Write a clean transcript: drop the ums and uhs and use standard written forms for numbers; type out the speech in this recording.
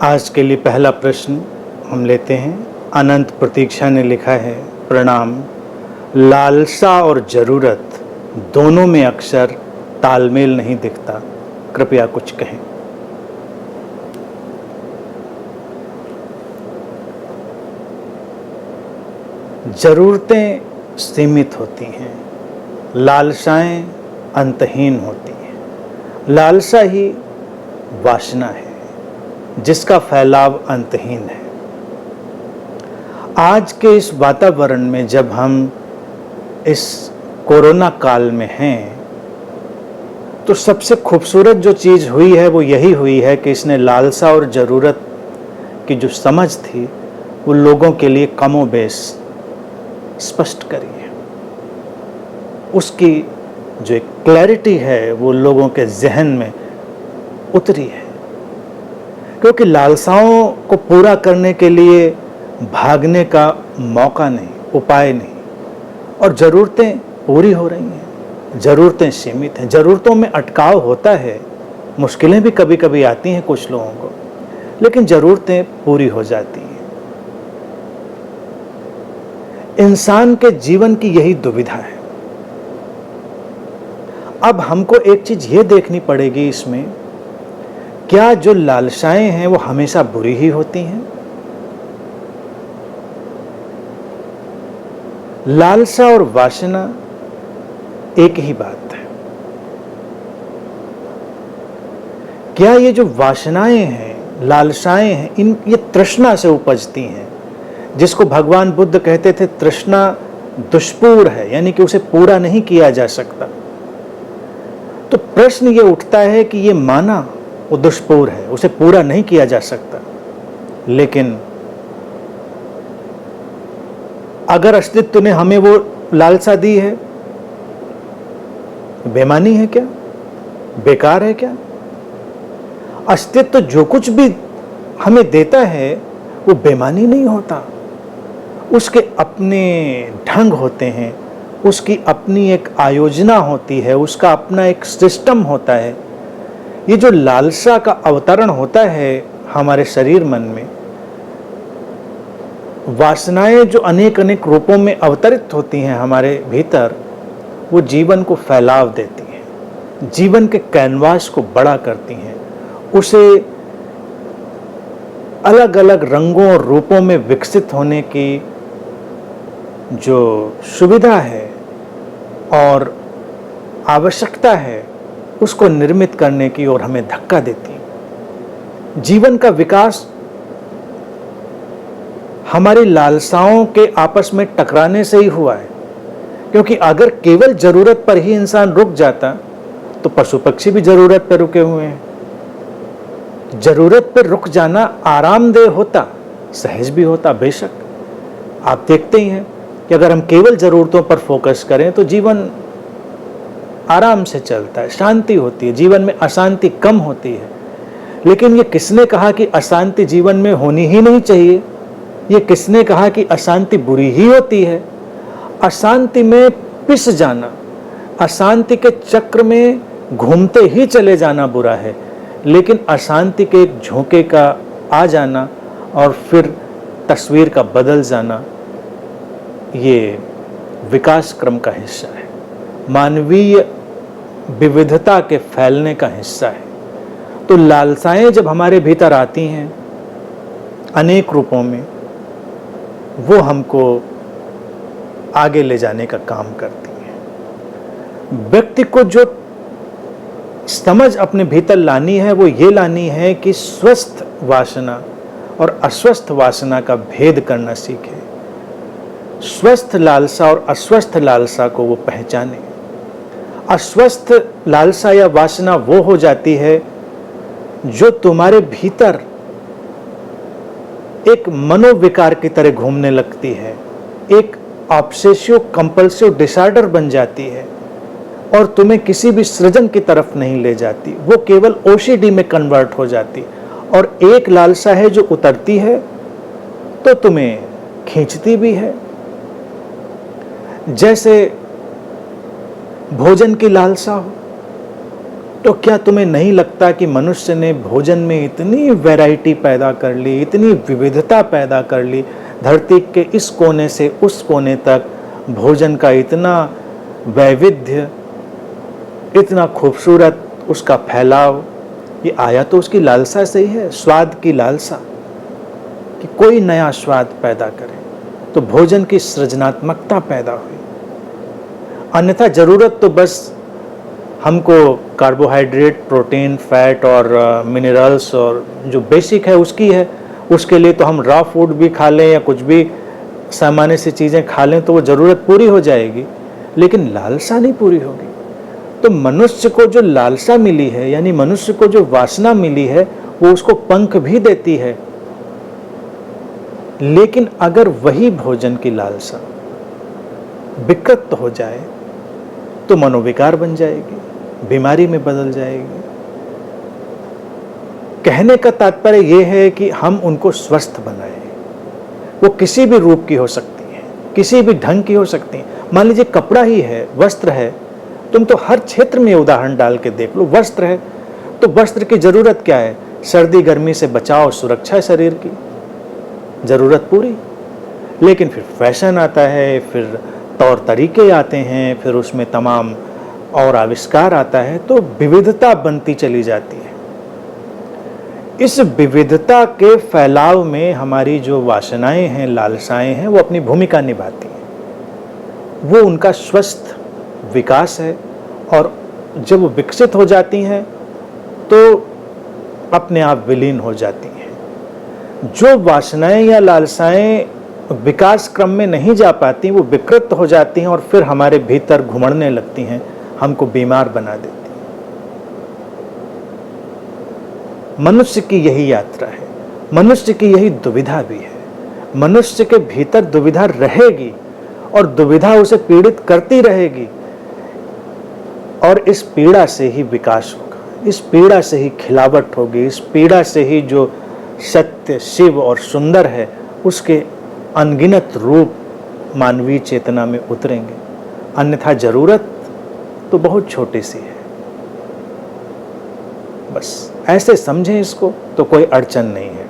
आज के लिए पहला प्रश्न हम लेते हैं। अनंत प्रतीक्षा ने लिखा है, प्रणाम। लालसा और जरूरत दोनों में अक्सर तालमेल नहीं दिखता, कृपया कुछ कहें। जरूरतें सीमित होती हैं, लालसाएं अंतहीन होती हैं। लालसा ही वासना है जिसका फैलाव अंतहीन है। आज के इस वातावरण में जब हम इस कोरोना काल में हैं, तो सबसे खूबसूरत जो चीज़ हुई है वो यही हुई है कि इसने लालसा और ज़रूरत की जो समझ थी वो लोगों के लिए कमोबेश स्पष्ट करी है। उसकी जो एक क्लैरिटी है वो लोगों के जहन में उतरी है, क्योंकि लालसाओं को पूरा करने के लिए भागने का मौका नहीं, उपाय नहीं, और ज़रूरतें पूरी हो रही हैं। ज़रूरतें सीमित हैं, ज़रूरतों में अटकाव होता है, मुश्किलें भी कभी कभी आती हैं कुछ लोगों को, लेकिन ज़रूरतें पूरी हो जाती हैं। इंसान के जीवन की यही दुविधा है। अब हमको एक चीज़ ये देखनी पड़ेगी इसमें, क्या जो लालसाएं हैं वो हमेशा बुरी ही होती हैं? लालसा और वासना एक ही बात है। क्या ये जो वासनाएं हैं, लालसाएं हैं, ये तृष्णा से उपजती हैं, जिसको भगवान बुद्ध कहते थे तृष्णा दुष्पूर है, यानी कि उसे पूरा नहीं किया जा सकता। तो प्रश्न ये उठता है कि ये माना वो दुष्पूर है, उसे पूरा नहीं किया जा सकता, लेकिन अगर अस्तित्व ने हमें वो लालसा दी है, बेमानी है क्या? बेकार है क्या? अस्तित्व जो कुछ भी हमें देता है वो बेमानी नहीं होता, उसके अपने ढंग होते हैं, उसकी अपनी एक आयोजना होती है, उसका अपना एक सिस्टम होता है। ये जो लालसा का अवतरण होता है हमारे शरीर मन में, वासनाएं जो अनेक अनेक रूपों में अवतरित होती हैं हमारे भीतर, वो जीवन को फैलाव देती हैं, जीवन के कैनवास को बड़ा करती हैं, उसे अलग अलग रंगों और रूपों में विकसित होने की जो सुविधा है और आवश्यकता है उसको निर्मित करने की ओर हमें धक्का देती है। जीवन का विकास हमारी लालसाओं के आपस में टकराने से ही हुआ है, क्योंकि अगर केवल जरूरत पर ही इंसान रुक जाता तो पशु पक्षी भी जरूरत पर रुके हुए हैं। जरूरत पर रुक जाना आरामदेह होता, सहज भी होता। बेशक आप देखते ही हैं कि अगर हम केवल जरूरतों पर फोकस करें तो जीवन आराम से चलता है, शांति होती है, जीवन में अशांति कम होती है। लेकिन ये किसने कहा कि अशांति जीवन में होनी ही नहीं चाहिए? ये किसने कहा कि अशांति बुरी ही होती है? अशांति में पिस जाना, अशांति के चक्र में घूमते ही चले जाना बुरा है, लेकिन अशांति के एक झोंके का आ जाना और फिर तस्वीर का बदल जाना, ये विकास क्रम का हिस्सा है, मानवीय विविधता के फैलने का हिस्सा है। तो लालसाएं जब हमारे भीतर आती हैं अनेक रूपों में, वो हमको आगे ले जाने का काम करती हैं। व्यक्ति को जो समझ अपने भीतर लानी है वो ये लानी है कि स्वस्थ वासना और अस्वस्थ वासना का भेद करना सीखे। स्वस्थ लालसा और अस्वस्थ लालसा को वो पहचाने। अस्वस्थ लालसा या वासना वो हो जाती है जो तुम्हारे भीतर एक मनोविकार की तरह घूमने लगती है, एक ऑब्सेसिव कंपल्सिव डिसऑर्डर बन जाती है और तुम्हें किसी भी सृजन की तरफ नहीं ले जाती, वो केवल ओसीडी में कन्वर्ट हो जाती। और एक लालसा है जो उतरती है तो तुम्हें खींचती भी है। जैसे भोजन की लालसा हो, तो क्या तुम्हें नहीं लगता कि मनुष्य ने भोजन में इतनी वैरायटी पैदा कर ली, इतनी विविधता पैदा कर ली, धरती के इस कोने से उस कोने तक भोजन का इतना वैविध्य, इतना खूबसूरत उसका फैलाव, ये आया तो उसकी लालसा से ही है, स्वाद की लालसा, कि कोई नया स्वाद पैदा करे। तो भोजन की सृजनात्मकता पैदा हुई। अन्यथा जरूरत तो बस हमको कार्बोहाइड्रेट, प्रोटीन, फैट और मिनरल्स और जो बेसिक है उसकी है। उसके लिए तो हम रॉ फूड भी खा लें या कुछ भी सामान्य सी चीज़ें खा लें तो वो ज़रूरत पूरी हो जाएगी, लेकिन लालसा नहीं पूरी होगी। तो मनुष्य को जो लालसा मिली है, यानी मनुष्य को जो वासना मिली है, वो उसको पंख भी देती है। लेकिन अगर वही भोजन की लालसा विकृत हो जाए तो मनोविकार बन जाएगी, बीमारी में बदल जाएगी। कहने का तात्पर्य यह है कि हम उनको स्वस्थ बनाएं। वो किसी भी रूप की हो सकती है, किसी भी ढंग की हो सकती है। मान लीजिए कपड़ा ही है, वस्त्र है, तुम तो हर क्षेत्र में उदाहरण डाल के देख लो। वस्त्र है तो वस्त्र की जरूरत क्या है? सर्दी गर्मी से बचाव, सुरक्षा है शरीर की, जरूरत पूरी। लेकिन फिर फैशन आता है, फिर तौर तरीके आते हैं, फिर उसमें तमाम और आविष्कार आता है, तो विविधता बनती चली जाती है। इस विविधता के फैलाव में हमारी जो वासनाएं हैं, लालसाएं हैं, वो अपनी भूमिका निभाती हैं। वो उनका स्वस्थ विकास है, और जब वो विकसित हो जाती हैं तो अपने आप विलीन हो जाती हैं। जो वासनाएं या लालसाएं विकास क्रम में नहीं जा पाती, वो विकृत हो जाती हैं और फिर हमारे भीतर घुमड़ने लगती हैं, हमको बीमार बना देती हैं। मनुष्य की यही यात्रा है, मनुष्य की यही दुविधा भी है। मनुष्य के भीतर दुविधा रहेगी और दुविधा उसे पीड़ित करती रहेगी, और इस पीड़ा से ही विकास होगा, इस पीड़ा से ही खिलावट होगी, इस पीड़ा से ही जो सत्य, शिव और सुंदर है उसके अनगिनत रूप मानवीय चेतना में उतरेंगे। अन्यथा जरूरत तो बहुत छोटी सी है। बस ऐसे समझें इसको तो कोई अड़चन नहीं है।